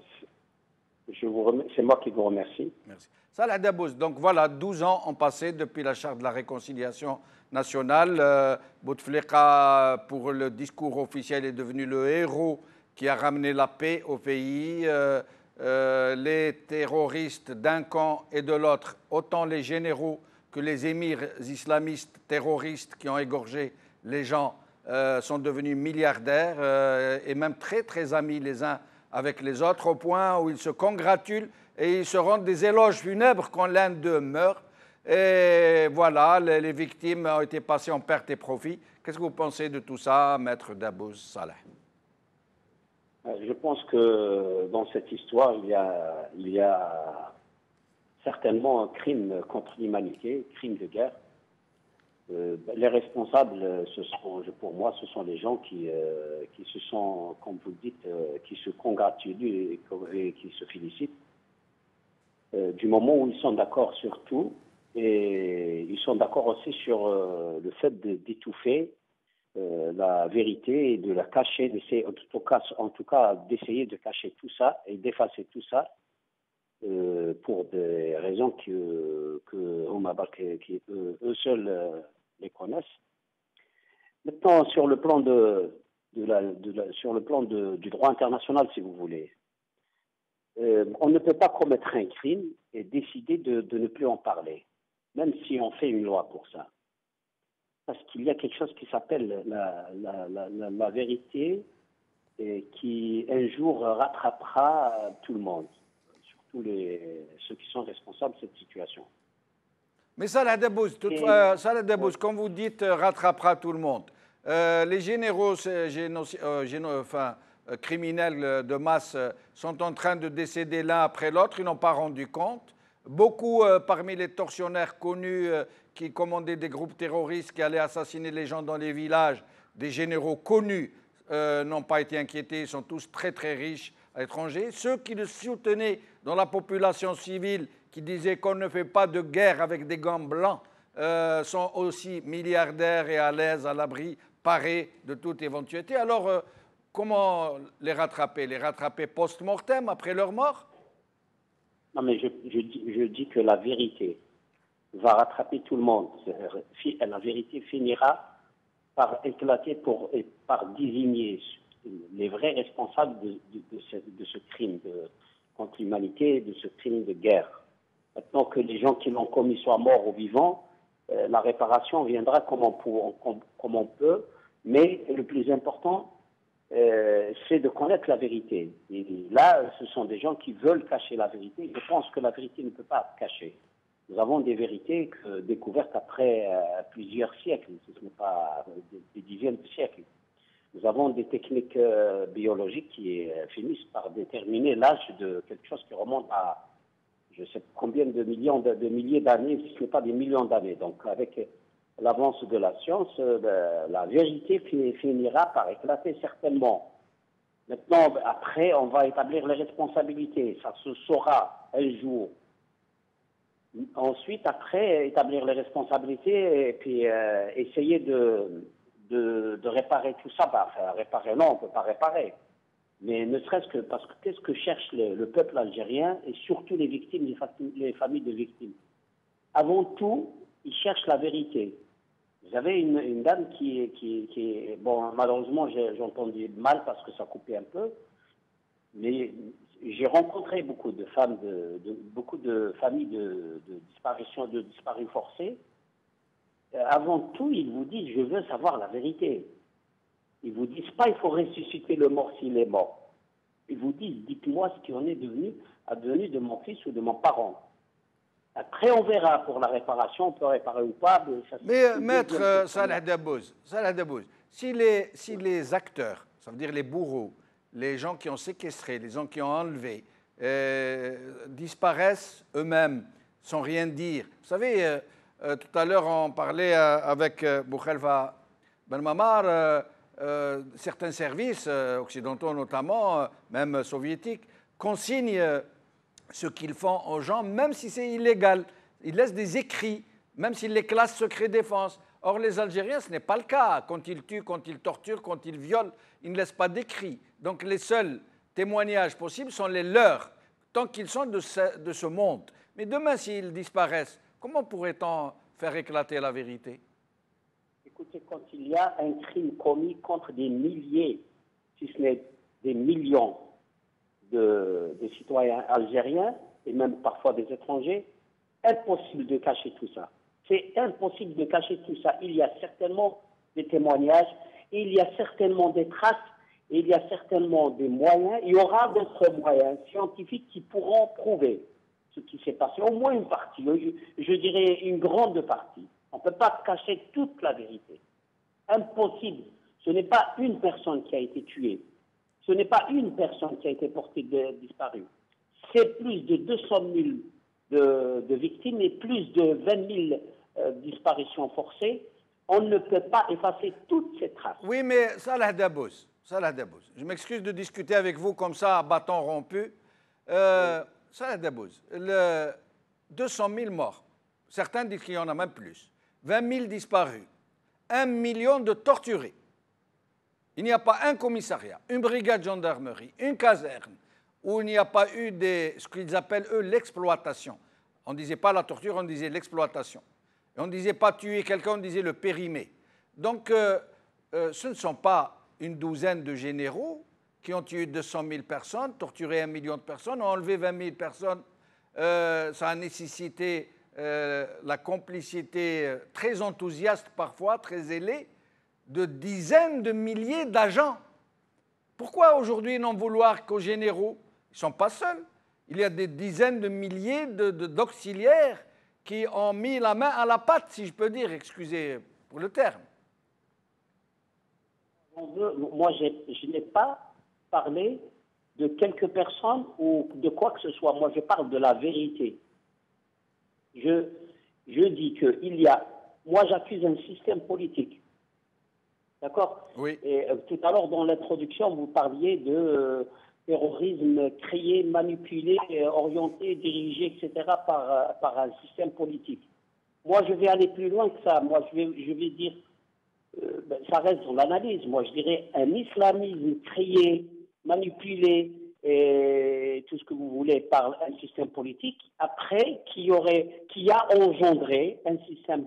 C'est moi qui vous remercie. Merci. Salah Dabouz, donc voilà, 12 ans ont passé depuis la charte de la réconciliation nationale. Bouteflika, pour le discours officiel, est devenu le héros qui a ramené la paix au pays. Les terroristes d'un camp et de l'autre, autant les généraux que les émirs islamistes terroristes qui ont égorgé les gens, sont devenus milliardaires et même très très amis les uns avec les autres, au point où ils se congratulent et ils se rendent des éloges funèbres quand l'un d'eux meurt. Et voilà, les victimes ont été passées en perte et profit. Qu'est-ce que vous pensez de tout ça, Maître Dabouz Salah? Je pense que dans cette histoire, il y a certainement un crime contre l'humanité, crime de guerre. Les responsables, pour moi, ce sont les gens qui se sont, comme vous le dites, qui se congratulent et qui se félicitent. Du moment où ils sont d'accord sur tout, et ils sont d'accord aussi sur le fait d'étouffer la vérité et de la cacher, d'essayer, en tout cas d'essayer de cacher tout ça et d'effacer tout ça pour des raisons que eux seuls les connaissent. Maintenant, sur le plan du droit international, si vous voulez, on ne peut pas commettre un crime et décider de ne plus en parler, même si on fait une loi pour ça. Parce qu'il y a quelque chose qui s'appelle la vérité et qui un jour rattrapera tout le monde, surtout ceux qui sont responsables de cette situation. Mais Salah Dabouz, comme vous dites, rattrapera tout le monde. Les généraux criminels de masse sont en train de décéder l'un après l'autre, ils n'ont pas rendu compte. Beaucoup parmi les tortionnaires connus qui commandaient des groupes terroristes qui allaient assassiner les gens dans les villages, des généraux connus, n'ont pas été inquiétés, ils sont tous très très riches à l'étranger. Ceux qui le soutenaient dans la population civile, qui disaient qu'on ne fait pas de guerre avec des gants blancs, sont aussi milliardaires et à l'aise, à l'abri, parés de toute éventualité. Alors, comment les rattraper? Les rattraper post-mortem, après leur mort? Non, mais je dis que la vérité va rattraper tout le monde. La vérité finira par éclater et par désigner les vrais responsables de ce crime contre l'humanité, de ce crime de guerre. Maintenant que les gens qui l'ont commis soient morts ou vivants, la réparation viendra comme on peut, mais le plus important, c'est de connaître la vérité. Et là, ce sont des gens qui veulent cacher la vérité. Je pense que la vérité ne peut pas être cachée. Nous avons des vérités découvertes après plusieurs siècles, ce n'est pas des dizaines de siècles. Nous avons des techniques biologiques qui finissent par déterminer l'âge de quelque chose qui remonte à je ne sais combien de milliers d'années, si ce n'est pas des millions d'années. Donc avec l'avance de la science, la vérité finira par éclater certainement. Maintenant, après, on va établir les responsabilités. Ça se saura un jour. Ensuite, après, établir les responsabilités et puis essayer de réparer tout ça. Bah, enfin, réparer, non, on ne peut pas réparer. Mais ne serait-ce que parce que qu'est-ce que cherche le peuple algérien et surtout les victimes, les familles de victimes. Avant tout, ils cherchent la vérité. Vous avez une dame qui bon, malheureusement, j'ai entendu mal parce que ça coupait un peu, mais j'ai rencontré beaucoup de femmes, beaucoup de familles de disparition, de disparus forcés. Avant tout, ils vous disent, je veux savoir la vérité. Ils vous disent pas, il faut ressusciter le mort s'il est mort. Ils vous disent, dites-moi ce qui en est devenu de mon fils ou de mon parent. Après, on verra pour la réparation, on peut réparer ou pas. Mais maître Salah Dabouz, si les acteurs, ça veut dire les bourreaux, les gens qui ont séquestré, les gens qui ont enlevé, disparaissent eux-mêmes sans rien dire. Vous savez, tout à l'heure, on parlait avec Bouchelva Ben Mamar, certains services occidentaux notamment, même soviétiques, consignent ce qu'ils font aux gens, même si c'est illégal. Ils laissent des écrits, même s'ils les classent secret défense. Or, les Algériens, ce n'est pas le cas. Quand ils tuent, quand ils torturent, quand ils violent, ils ne laissent pas d'écrits. Donc, les seuls témoignages possibles sont les leurs, tant qu'ils sont de ce monde. Mais demain, s'ils disparaissent, comment pourrait-on faire éclater la vérité? Écoutez, quand il y a un crime commis contre des milliers, si ce n'est des millions de citoyens algériens, et même parfois des étrangers, impossible de cacher tout ça. C'est impossible de cacher tout ça. Il y a certainement des témoignages, il y a certainement des traces, et il y a certainement des moyens. Il y aura d'autres moyens scientifiques qui pourront prouver ce qui s'est passé. Au moins une partie, je dirais une grande partie. On ne peut pas cacher toute la vérité. Impossible. Ce n'est pas une personne qui a été tuée. Ce n'est pas une personne qui a été portée disparue. C'est plus de 200 000 de victimes et plus de 20 000 disparitions forcées. On ne peut pas effacer toutes ces traces. Oui, mais Salah Dabouz, je m'excuse de discuter avec vous comme ça, à bâton rompu. Salah Dabouz, 200 000 morts. Certains disent qu'il y en a même plus. 20 000 disparus. 1 million de torturés. Il n'y a pas un commissariat, une brigade de gendarmerie, une caserne où il n'y a pas eu ce qu'ils appellent, eux, l'exploitation. On ne disait pas la torture, on disait l'exploitation. Et on ne disait pas tuer quelqu'un, on disait le périmer. Donc, ce ne sont pas une douzaine de généraux qui ont tué 200 000 personnes, torturé 1 million de personnes, ont enlevé 20 000 personnes. Ça a nécessité la complicité très enthousiaste parfois, très zélée, de dizaines de milliers d'agents. Pourquoi aujourd'hui n'en vouloir qu'aux généraux? Ils ne sont pas seuls. Il y a des dizaines de milliers d'auxiliaires qui ont mis la main à la pâte, si je peux dire, excusez pour le terme. Moi, je n'ai pas parlé de quelques personnes ou de quoi que ce soit. Moi, je parle de la vérité. Je dis qu'il y a... Moi, j'accuse un système politique. D'accord? Oui. Et tout à l'heure, dans l'introduction, vous parliez de terrorisme créé, manipulé, orienté, dirigé, etc. par un système politique. Moi, je vais aller plus loin que ça. Moi, je vais dire, ça reste dans l'analyse. Moi, je dirais un islamisme créé, manipulé, et tout ce que vous voulez par un système politique, après, qui a engendré un système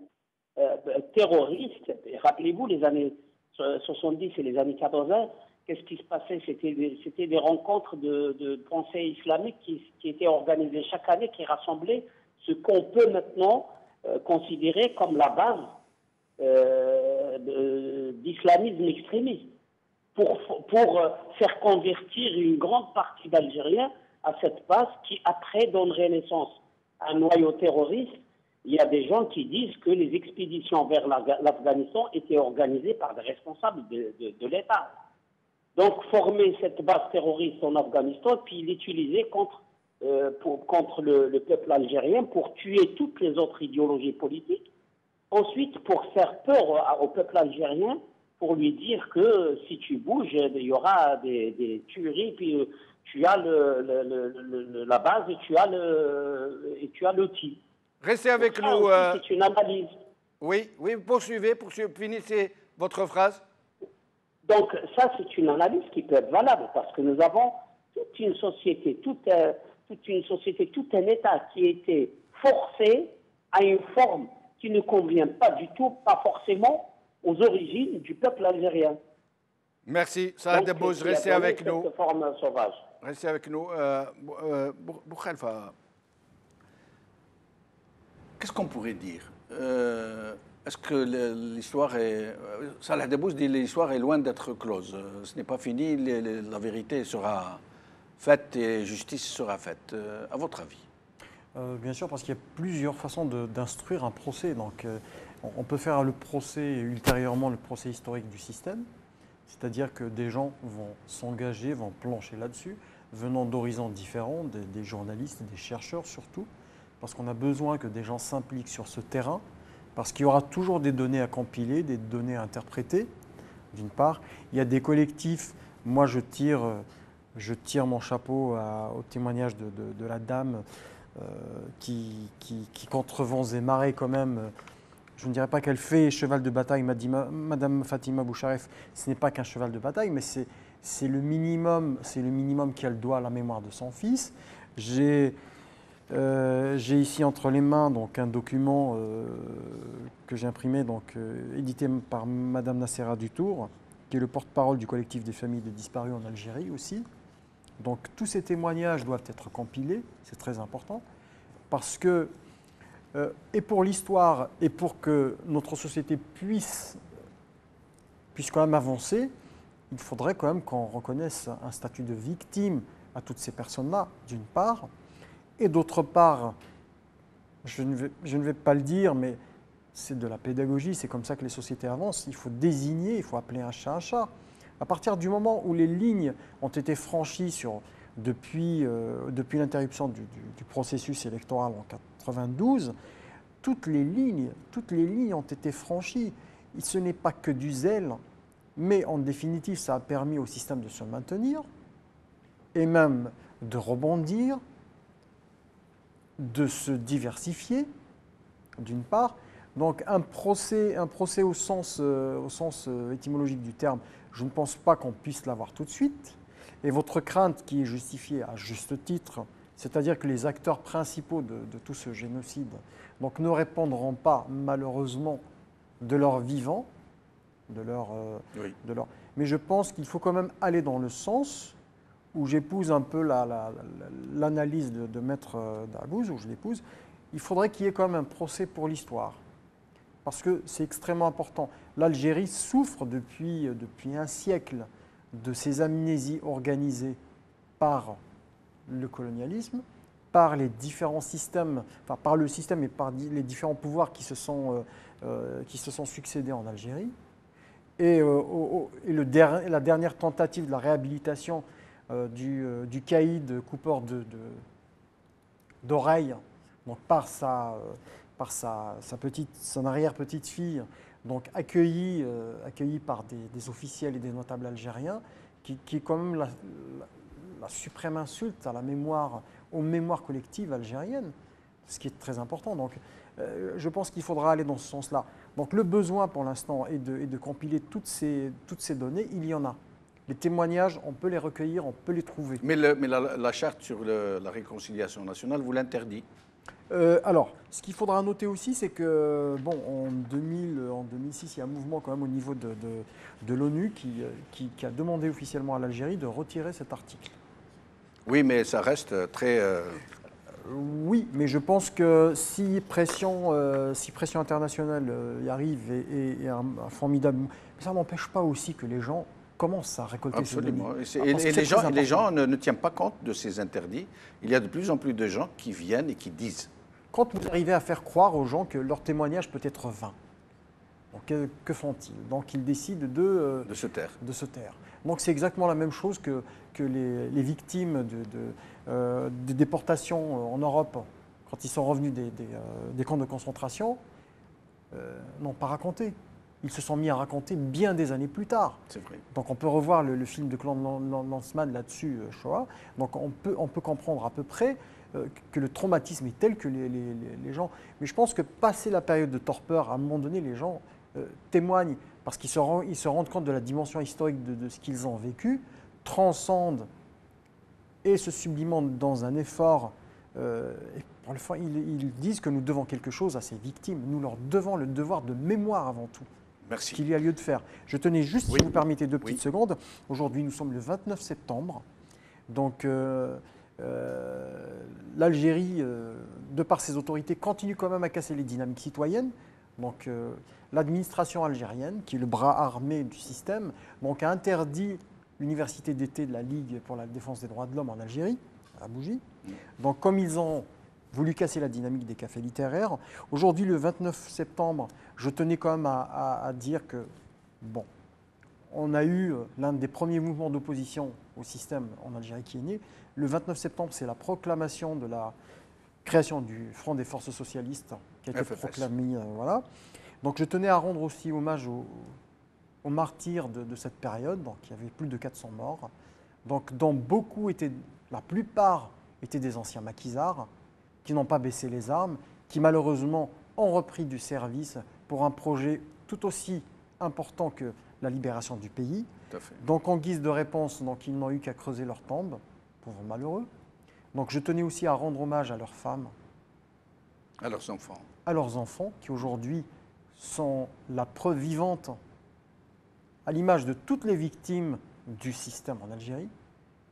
terroriste. Rappelez-vous, les années 70 et les années 80, qu'est-ce qui se passait? C'était des rencontres de pensée islamique qui étaient organisées chaque année, qui rassemblaient ce qu'on peut maintenant considérer comme la base d'islamisme extrémiste, pour faire convertir une grande partie d'Algériens à cette base qui, après, donnerait naissance à un noyau terroriste. Il y a des gens qui disent que les expéditions vers l'Afghanistan étaient organisées par des responsables de l'État. Donc, former cette base terroriste en Afghanistan, puis l'utiliser contre le peuple algérien pour tuer toutes les autres idéologies politiques. Ensuite, pour faire peur au peuple algérien, pour lui dire que si tu bouges, il y aura des tueries, puis tu as la base et tu as l'outil. Restez avec Ça nous. aussi, c'est une analyse. Oui, poursuivez, finissez votre phrase. Donc ça, c'est une analyse qui peut être valable parce que nous avons toute une société, tout un État qui a été forcé à une forme qui ne convient pas du tout, pas forcément aux origines du peuple algérien. Merci, Salah Debbouze, restez avec nous. Cette forme sauvage. Restez avec nous. Boukhalfa, qu'est-ce qu'on pourrait dire est-ce que l'histoire est... Salah Debbouze dit que l'histoire est loin d'être close. Ce n'est pas fini, la vérité sera faite et justice sera faite. À votre avis? Bien sûr, parce qu'il y a plusieurs façons d'instruire un procès. Donc, on peut faire le procès ultérieurement, le procès historique du système. C'est-à-dire que des gens vont s'engager, vont plancher là-dessus, venant d'horizons différents, des journalistes, des chercheurs surtout, parce qu'on a besoin que des gens s'impliquent sur ce terrain, parce qu'il y aura toujours des données à compiler, des données à interpréter, d'une part. Il y a des collectifs, moi je tire mon chapeau au témoignage de la dame qui contre vents et marées quand même, je ne dirais pas qu'elle fait cheval de bataille, m'a dit Madame Fatima Boucharef, ce n'est pas qu'un cheval de bataille, mais c'est le minimum qu'elle doit à la mémoire de son fils. J'ai ici entre les mains donc, un document que j'ai imprimé, édité par Madame Nassera Dutour, qui est le porte-parole du collectif des familles de disparus en Algérie aussi. Donc tous ces témoignages doivent être compilés, c'est très important, parce que, et pour l'histoire, et pour que notre société puisse quand même avancer, il faudrait quand même qu'on reconnaisse un statut de victime à toutes ces personnes-là, d'une part, et d'autre part, je ne vais pas le dire, mais c'est de la pédagogie, c'est comme ça que les sociétés avancent, il faut désigner, il faut appeler un chat un chat. À partir du moment où les lignes ont été franchies depuis l'interruption du processus électoral en 1992, toutes les lignes ont été franchies. Ce n'est pas que du zèle, mais en définitive, ça a permis au système de se maintenir et même de rebondir, de se diversifier, d'une part. Donc un procès au sens étymologique du terme, je ne pense pas qu'on puisse l'avoir tout de suite. Et votre crainte, qui est justifiée à juste titre, c'est-à-dire que les acteurs principaux de tout ce génocide donc, ne répondront pas, malheureusement, de leur vivant, mais je pense qu'il faut quand même aller dans le sens où j'épouse un peu l'analyse de Maître Dabbouze, où je l'épouse. Il faudrait qu'il y ait quand même un procès pour l'histoire. Parce que c'est extrêmement important. L'Algérie souffre depuis un siècle de ces amnésies organisées par le colonialisme, par les différents systèmes, enfin par le système et par les différents pouvoirs qui se sont succédés en Algérie. Et la dernière tentative de la réhabilitation du caïd coupeur d'oreilles, donc par son arrière-petite-fille, donc accueillie par des officiels et des notables algériens, qui est quand même la suprême insulte à aux mémoires collectives algériennes, ce qui est très important. Donc, je pense qu'il faudra aller dans ce sens-là. Donc, le besoin pour l'instant est de compiler toutes ces données. Il y en a. Les témoignages, on peut les recueillir, on peut les trouver. Mais la charte sur la réconciliation nationale vous l'interdit. Alors, ce qu'il faudra noter aussi, c'est que, en 2006, il y a un mouvement quand même au niveau de l'ONU qui a demandé officiellement à l'Algérie de retirer cet article. Oui, mais ça reste très... Oui, mais je pense que si pression internationale y arrive et un formidable... Ça n'empêche pas aussi que les gens commencent à récolter ces données. Absolument. Et les gens ne tiennent pas compte de ces interdits. Il y a de plus en plus de gens qui viennent et qui disent. Quand vous arrivez à faire croire aux gens que leur témoignage peut être vain, donc que font-ils? Donc ils décident de se taire. Donc c'est exactement la même chose que les victimes des déportations en Europe, quand ils sont revenus des camps de concentration, n'ont pas raconté. ils se sont mis à raconter bien des années plus tard. C'est vrai. Donc on peut revoir le film de Claude Lanzmann là-dessus, Shoah. Donc on peut comprendre à peu près que le traumatisme est tel que les gens... Mais je pense que passé la période de torpeur, à un moment donné, les gens témoignent parce qu'ils se rendent compte de la dimension historique de ce qu'ils ont vécu, transcendent et se sublimentent dans un effort. Et pour le fond, ils disent que nous devons quelque chose à ces victimes. Nous leur devons le devoir de mémoire avant tout. Merci. Qu'il y a lieu de faire. Je tenais juste, Oui. si vous permettez, 2 petites Oui. secondes. Aujourd'hui, nous sommes le 29 septembre. Donc, l'Algérie, de par ses autorités, continue quand même à casser les dynamiques citoyennes. Donc, l'administration algérienne, qui est le bras armé du système, donc, a interdit l'université d'été de la Ligue pour la défense des droits de l'homme en Algérie, à Bougie. Donc, comme ils ont voulu casser la dynamique des cafés littéraires, aujourd'hui, le 29 septembre, je tenais quand même à dire que, bon, on a eu l'un des premiers mouvements d'opposition au système en Algérie qui est né. Le 29 septembre, c'est la proclamation de la création du Front des forces socialistes qui a été FFS. proclamée. Voilà. Donc je tenais à rendre aussi hommage aux martyrs de cette période. Donc il y avait plus de 400 morts. Donc dont beaucoup la plupart étaient des anciens maquisards qui n'ont pas baissé les armes, qui malheureusement ont repris du service pour un projet tout aussi important que la libération du pays. Tout à fait. Donc en guise de réponse, donc, ils n'ont eu qu'à creuser leur tombe, pauvres malheureux. Donc je tenais aussi à rendre hommage à leurs femmes, À leurs enfants. à leurs enfants, qui aujourd'hui sont la preuve vivante, à l'image de toutes les victimes du système en Algérie,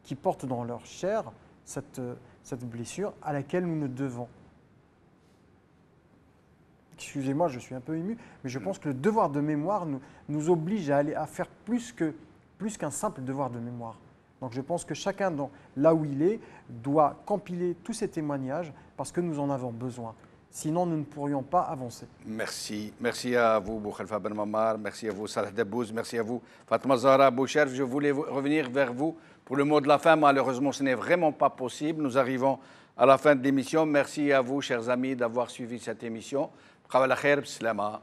qui portent dans leur chair cette blessure à laquelle nous ne devons. Excusez-moi, je suis un peu ému, mais je pense que le devoir de mémoire nous oblige à faire plus qu'un simple devoir de mémoire. Donc je pense que chacun, là où il est, doit compiler tous ces témoignages parce que nous en avons besoin. Sinon, nous ne pourrions pas avancer. Merci. Merci à vous, Boukhalifa Ben Mammar. Merci à vous, Salah Debbouz. Merci à vous, Fatma Zahra Boucherf. Je voulais revenir vers vous pour le mot de la fin. Malheureusement, ce n'est vraiment pas possible. Nous arrivons à la fin de l'émission. Merci à vous, chers amis, d'avoir suivi cette émission. Khawa la khair, bislama.